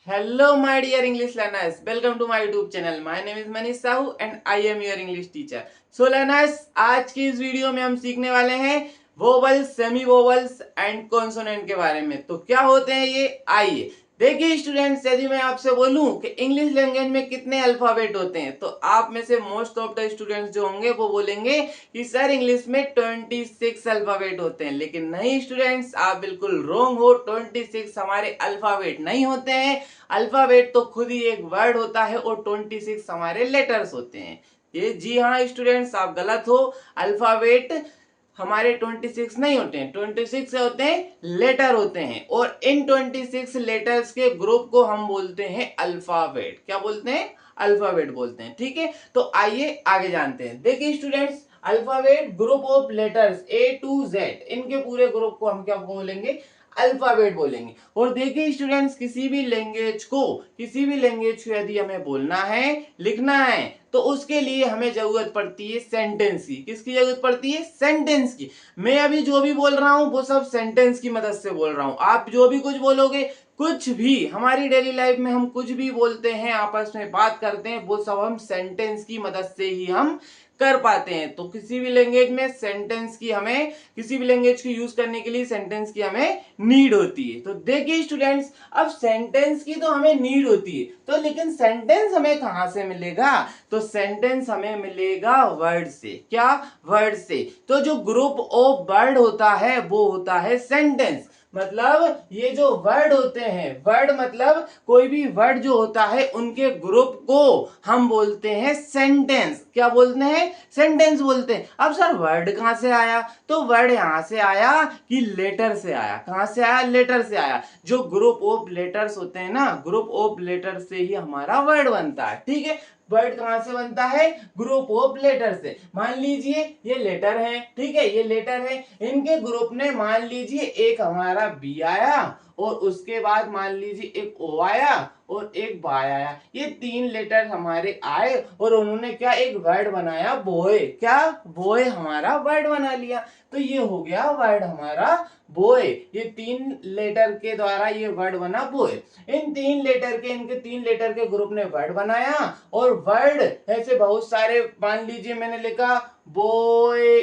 Hello, my dear English learners. Welcome to my YouTube channel. My name is Manish Sahu and I am your English teacher. So learners, आज की इस video में हम सीखने वाले हैं vowels, semi vowels and consonant के बारे में। तो क्या होते हैं ये, आइए देखिए स्टूडेंट्स। यदि मैं आपसे बोलूं कि इंग्लिश लैंग्वेज में कितने अल्फाबेट होते हैं तो आप में से मोस्ट ऑफ द स्टूडेंट्स जो होंगे वो बोलेंगे कि सर इंग्लिश में 26 अल्फाबेट होते हैं। लेकिन नहीं स्टूडेंट्स, आप बिल्कुल रोंग हो। 26 हमारे अल्फाबेट नहीं होते हैं। अल्फाबेट तो खुद ही एक वर्ड होता है और 26 हमारे लेटर्स होते हैं। ये जी हाँ स्टूडेंट्स, आप गलत हो। अल्फाबेट हमारे 26 नहीं होते हैं, 26 होते हैं लेटर होते हैं। और इन 26 लेटर्स के ग्रुप को हम बोलते हैं अल्फाबेट। क्या बोलते हैं? अल्फाबेट बोलते हैं। ठीक है, तो आइए आगे जानते हैं। देखिए students, alphabet group of letters A to Z, इनके पूरे ग्रुप को हम क्या बोलेंगे? अल्फाबेट बोलेंगे। और देखिए स्टूडेंट्स, किसी भी लैंग्वेज को यदि हमें बोलना है, लिखना है, तो उसके लिए हमें जरूरत पड़ती है सेंटेंस की। किसकी जरूरत पड़ती है? सेंटेंस की। मैं अभी जो भी बोल रहा हूं वो सब सेंटेंस की मदद से बोल रहा हूं। आप जो भी कुछ बोलोगे, कुछ भी हमारी डेली लाइफ में हम कुछ भी बोलते हैं, आपस में बात करते हैं, वो सब हम सेंटेंस की मदद से ही हम कर पाते हैं। तो किसी भी लैंग्वेज में सेंटेंस की हमें, किसी भी लैंग्वेज को यूज करने के लिए सेंटेंस की हमें नीड होती है। तो देखिए स्टूडेंट्स, अब सेंटेंस की तो हमें नीड होती है, तो लेकिन सेंटेंस हमें कहां से मिलेगा? तो सेंटेंस हमें मिलेगा वर्ड से। क्या? वर्ड से। तो जो ग्रुप ऑफ वर्ड होता है वो होता है सेंटेंस। मतलब ये जो वर्ड होते हैं, वर्ड मतलब कोई भी वर्ड जो होता है उनके ग्रुप को हम बोलते हैं सेंटेंस। क्या बोलते हैं? सेंटेंस बोलते हैं। अब सर वर्ड कहां से आया? तो वर्ड यहां से आया कि लेटर से आया। कहां से आया? लेटर से आया। जो ग्रुप ऑफ लेटर्स होते हैं ना, ग्रुप ऑफ लेटर से ही हमारा वर्ड बनता है। ठीक है, वर्ड कहां से बनता है? ग्रुप ऑफ लेटर से। मान लीजिए ये लेटर है, ठीक है, ये लेटर है, इनके ग्रुप ने मान लीजिए एक हमारा बी आया, और उसके बाद मान लीजिए एक ओ आया और एक बाय आया। ये तीन लेटर हमारे आए और उन्होंने क्या एक वर्ड बनाया, बॉय। क्या? बॉय हमारा वर्ड बना लिया। तो ये हो गया वर्ड हमारा बॉय। ये तीन लेटर के द्वारा ये वर्ड बना बॉय। इन तीन लेटर के, इनके तीन लेटर के ग्रुप ने वर्ड बनाया। और वर्ड ऐसे बहुत सारे, मान लीजिए मैंने लिखा बॉय,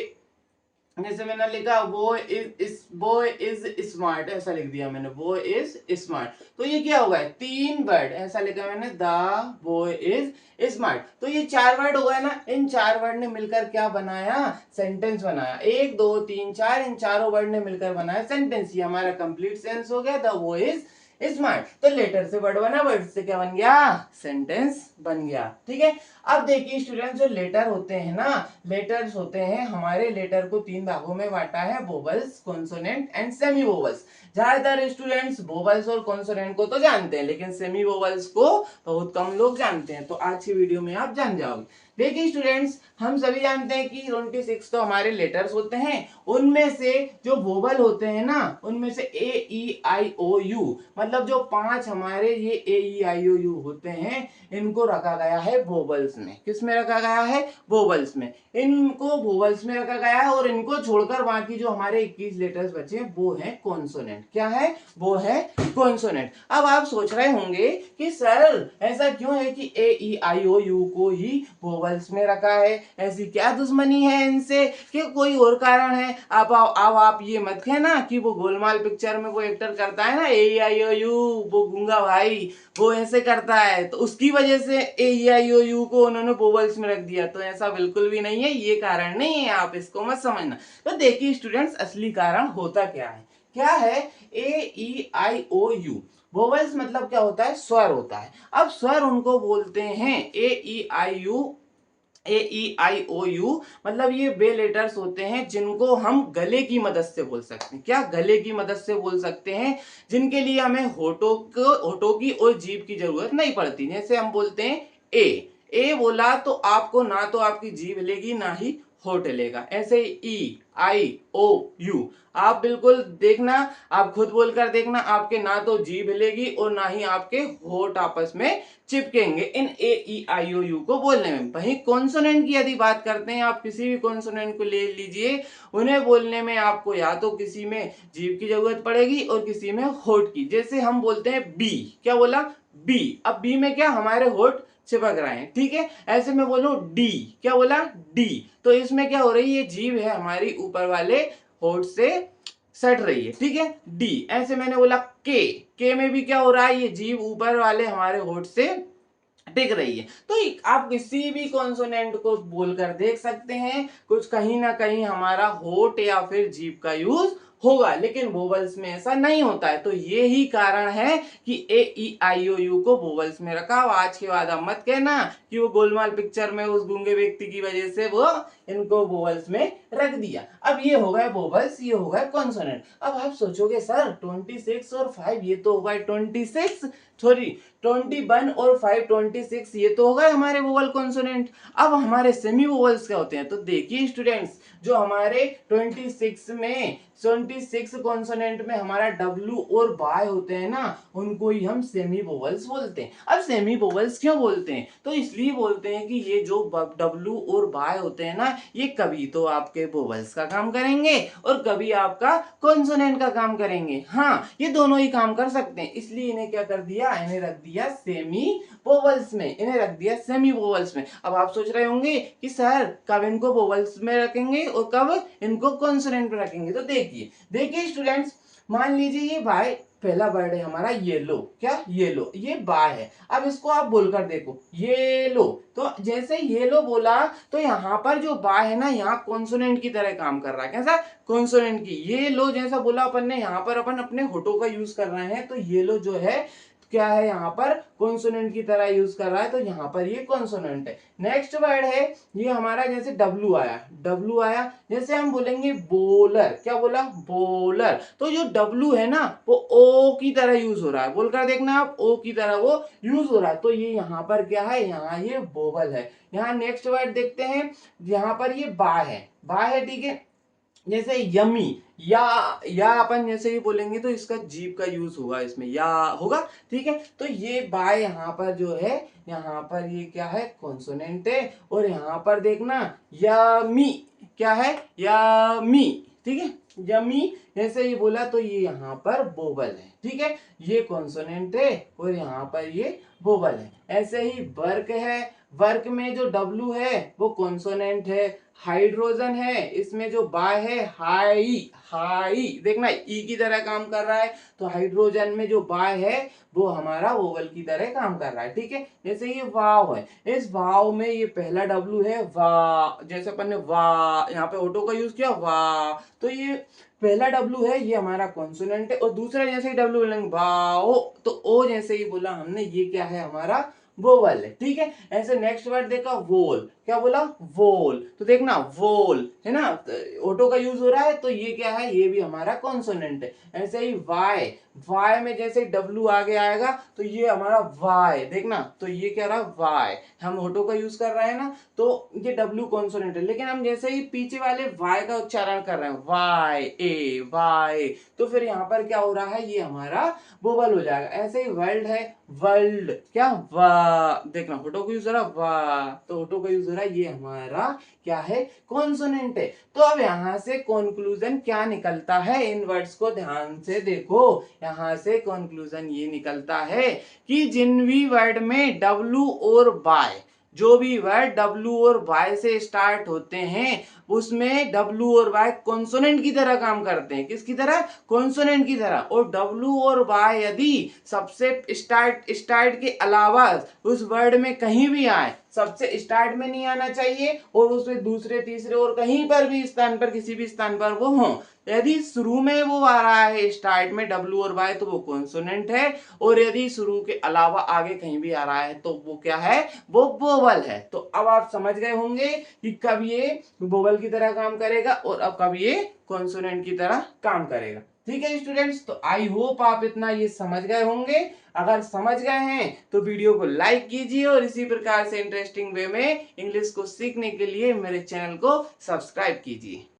जैसे मैंने लिखा बॉय इज स्मार्ट, ऐसा लिख दिया मैंने, बॉय इज स्मार्ट। तो ये क्या होगा? तीन वर्ड ऐसा लिखा मैंने, द बॉय इज स्मार्ट। तो ये चार वर्ड हो गए ना। इन चार वर्ड ने मिलकर क्या बनाया? सेंटेंस बनाया। एक दो तीन चार, इन चारों वर्ड ने मिलकर बनाया सेंटेंस। ये हमारा कंप्लीट सेंस हो गया, द बॉय इज स्मार्ट। तो लेटर से वर्ड बना, वर्ड से क्या बन गया? सेंटेंस बन गया। ठीक है, अब देखिए स्टूडेंट, जो लेटर होते हैं ना, लेटर्स होते हैं, हमारे लेटर को तीन भागों में बांटा है, vowels, consonant and semi vowels. ज्यादातर स्टूडेंट्स वोवल्स और कॉन्सोनेंट को तो जानते हैं, लेकिन सेमी वोवल्स को बहुत कम लोग जानते हैं। तो आज की वीडियो में आप जान जाओगे। देखिए स्टूडेंट्स, हम सभी जानते हैं कि 26 तो हमारे लेटर्स होते हैं। उनमें से जो वोवल होते हैं ना, उनमें से ए ई आई ओ यू, मतलब जो पांच हमारे ये ए ई आई ओ यू होते हैं, इनको रखा गया है वोवल्स में। किस में रखा गया है? वोवल्स में। इनको वोवल्स में रखा गया है, और इनको छोड़कर बाकी जो हमारे 21 लेटर्स बचे हैं वो है कॉन्सोनेंट। क्या है? वो है कॉन्सोनेंट। अब आप सोच रहे होंगे कि सर ऐसा क्यों है कि ए ई आई ओ यू को ही वोवल्स में रखा है? ऐसी क्या दुश्मनी है इनसे कि कोई और कारण है? अब आप ये मत कहना कि वो गोलमाल पिक्चर में वो एक्टर करता है ना, ए आई ओ यू, वो गूंगा भाई, वो ऐसे करता है तो उसकी वजह से ए ई आई ओ यू को उन्होंने वोवल्स में रख दिया। तो ऐसा बिल्कुल भी नहीं है, ये कारण नहीं है, आप इसको मत समझना। तो देखिए स्टूडेंट्स, असली कारण होता क्या है? क्या है? ए ई आई ओ यू, वोवल्स मतलब क्या होता है? स्वर होता है। अब स्वर उनको बोलते हैं ए ई आई you, A E I O you, मतलब ये वे लेटर्स होते हैं जिनको हम गले की मदद से बोल सकते हैं। क्या? गले की मदद से बोल सकते हैं, जिनके लिए हमें होठों की और जीभ की जरूरत नहीं पड़ती। जैसे हम बोलते हैं ए, ए बोला तो आपको ना तो आपकी जीभ हिलेगी ना ही होठ लेगा। ऐसे ई आई ओ यू, आप बिल्कुल देखना, आप खुद बोलकर देखना, आपके ना तो जीभ हिलेगी और ना ही आपके होठ आपस में चिपकेंगे इन ए ई आई ओ यू को बोलने में। वहीं कॉन्सोनेंट की यदि बात करते हैं, आप किसी भी कॉन्सोनेंट को ले लीजिए, उन्हें बोलने में आपको या तो किसी में जीभ की जरूरत पड़ेगी और किसी में होठ की। जैसे हम बोलते हैं बी, क्या बोला, बी। अब बी में क्या, हमारे होठ चिपक रहे हैं, ठीक है। ऐसे में बोलो डी, क्या बोला, डी। तो इसमें क्या हो रही है, जीभ है हमारी ऊपर वाले होठ से सट रही है, ठीक है, डी। ऐसे मैंने बोला के में भी क्या हो रहा है, ये जीभ ऊपर वाले हमारे होठ से टिक रही है। तो आप किसी भी कॉन्सोनेंट को बोलकर देख सकते हैं, कुछ कहीं ना कहीं हमारा होठ या फिर जीभ का यूज होगा, लेकिन वोवल्स में ऐसा नहीं होता है। तो ये ही कारण है कि ए ई आई ओ यू को वोवल्स में रखा। आज के बाद आप मत कहना कि वो गोलमाल पिक्चर में उस गूंगे व्यक्ति की वजह से वो इनको वोवल्स में रख दिया। अब ये हो गए वोवल्स, ये हो गए कॉन्सोनेंट। अब आप सोचोगे सर 26 और 5 ये तो हो गए 26, सॉरी 21 और 5 26, ये तो हो गए हमारे वोवल कॉन्सोनेंट। अब हमारे सेमी वोवल्स क्या होते हैं, तो देखिए स्टूडेंट्स, जो हमारे 26 कॉन्सोनेंट में हमारा डब्ल्यू और बाय होते हैं ना, उनको ही हम सेमी वोवल्स बोलते हैं। अब सेमी वोवल्स क्यों बोलते हैं, तो इसलिए बोलते हैं कि ये जो डब्ल्यू और बाय होते हैं ना, ये कभी तो आपके वोवल्स का काम करेंगे और कभी आपका कॉन्सोनेंट का काम करेंगे। हाँ, ये दोनों ही काम कर सकते हैं, इसलिए इन्हें क्या कर दिया, इन्हें रख दिया सेमी वोवल्स में, इन्हें रख दिया सेमी वोवल्स में। अब आप सोच रहे होंगे कि सर कब इनको वोवल्स में रखेंगे और कब इनको कॉन्सोनेंट में रखेंगे। तो देखिए स्टूडेंट्स, मान लीजिए ये बाय, पहला वर्ड है हमारा येलो, क्या, येलो, ये बाय है। अब इसको आप बोलकर देखो येलो, तो जैसे येलो बोला तो यहाँ पर जो बाय है ना, यहाँ कॉन्सोनेंट की तरह काम कर रहा है। कैसा, कॉन्सोनेंट की। ये लो जैसा बोला अपन ने, यहाँ पर अपन अपने होठों का यूज कर रहे हैं, तो ये लो जो है क्या है, यहाँ पर कॉन्सोनेंट की तरह यूज कर रहा है, तो यहाँ पर ये कॉन्सोनेंट है। नेक्स्ट वर्ड है ये हमारा, जैसे डब्लू आया, डब्लू आया, जैसे हम बोलेंगे बोलर, क्या बोला, बोलर, तो जो डब्लू है ना वो ओ की तरह यूज हो रहा है, बोलकर देखना आप, ओ की तरह वो यूज हो रहा है, तो ये यहाँ पर क्या है, यहाँ ये वोवल है। यहाँ नेक्स्ट वर्ड देखते हैं, यहाँ पर ये बा है, ठीक है। जैसे यमी, या अपन जैसे ही बोलेंगे तो इसका जीभ का यूज होगा, इसमें या होगा, ठीक है। तो ये बाय यहाँ पर जो है, यहाँ पर ये क्या है, कॉन्सोनेंट है। और यहाँ पर देखना यमी, क्या है, यमी, ठीक है, यमी, जैसे ये बोला तो ये यहाँ पर वोवल है, ठीक है, ये कॉन्सोनेंट है और यहाँ पर ये वोवल है। ऐसे ही वर्क है, वर्क में जो डब्लू है वो कॉन्सोनेंट है। हाइड्रोजन है, इसमें जो बाय है हाई, हाई देखना ई की तरह काम कर रहा है, तो हाइड्रोजन में जो बाय है वो हमारा वोवल की तरह काम कर रहा है, ठीक है। जैसे ये वाव है, इस वाव में ये पहला डब्लू है वा, जैसे अपन ने वा यहाँ पे ऑटो का यूज किया वा, तो ये पहला डब्लू है, ये हमारा कॉन्सोनेंट है। और दूसरा जैसे ही डब्लू बोलेंगे वाओ, तो ओ जैसे ही बोला हमने, ये क्या है, हमारा वोवल है, ठीक है। ऐसे नेक्स्ट वर्ड देखा वोल, क्या बोला, वोल, तो देखना वोल है ना, ऑटो का यूज हो रहा है, तो ये क्या है, ये भी हमारा कॉन्सोनेंट है। ऐसे ही वाई, वाई में जैसे डब्लू आगे आएगा तो ये हमारा वाई, देखना, तो ये क्या रहा, वाई, हम ऑटो का यूज कर रहे हैं ना, तो ये डब्लू कॉन्सोनेंट है। लेकिन हम जैसे ही पीछे वाले वाई का उच्चारण कर रहे हैं, वाई ए वाई, तो फिर यहाँ पर क्या हो रहा है, ये हमारा वोवल हो जाएगा। ऐसे ही वर्ल्ड है, वर्ल्ड, क्या, वा, देखना होठों का यूज हो रहा है वा, तो होठों का यूज हो रहा है, ये हमारा क्या है, कॉन्सोनेंट है। तो अब यहाँ से कंक्लूजन क्या निकलता है, इन वर्ड्स को ध्यान से देखो। यहाँ से कंक्लूजन ये निकलता है कि जिन भी वर्ड में डब्लू और बाय, जो भी वर्ड डब्लू और बाय से स्टार्ट होते हैं, उसमें डब्लू और बाय कॉन्सोनेंट की तरह काम करते हैं। किसकी तरह, कॉन्सोनेंट की तरह। और डब्लू और बाय यदि सबसे स्टार्ट के अलावा उस वर्ड में कहीं भी आए, सबसे स्टार्ट में नहीं आना चाहिए, और उसमें दूसरे तीसरे और कहीं पर भी स्थान पर, किसी भी स्थान पर वो हो। यदि शुरू में वो आ रहा है स्टार्ट में डब्लू और बाय, तो वो कॉन्सोनेंट है। और यदि शुरू के अलावा आगे कहीं भी आ रहा है तो वो क्या है, वो वोवल है। तो अब आप समझ गए होंगे कि कब ये वोवल की तरह काम करेगा और अब कब ये कॉन्सोनेंट की तरह काम करेगा। ठीक है स्टूडेंट्स, तो आई होप आप इतना ये समझ गए होंगे। अगर समझ गए हैं तो वीडियो को लाइक कीजिए और इसी प्रकार से इंटरेस्टिंग वे में इंग्लिश को सीखने के लिए मेरे चैनल को सब्सक्राइब कीजिए।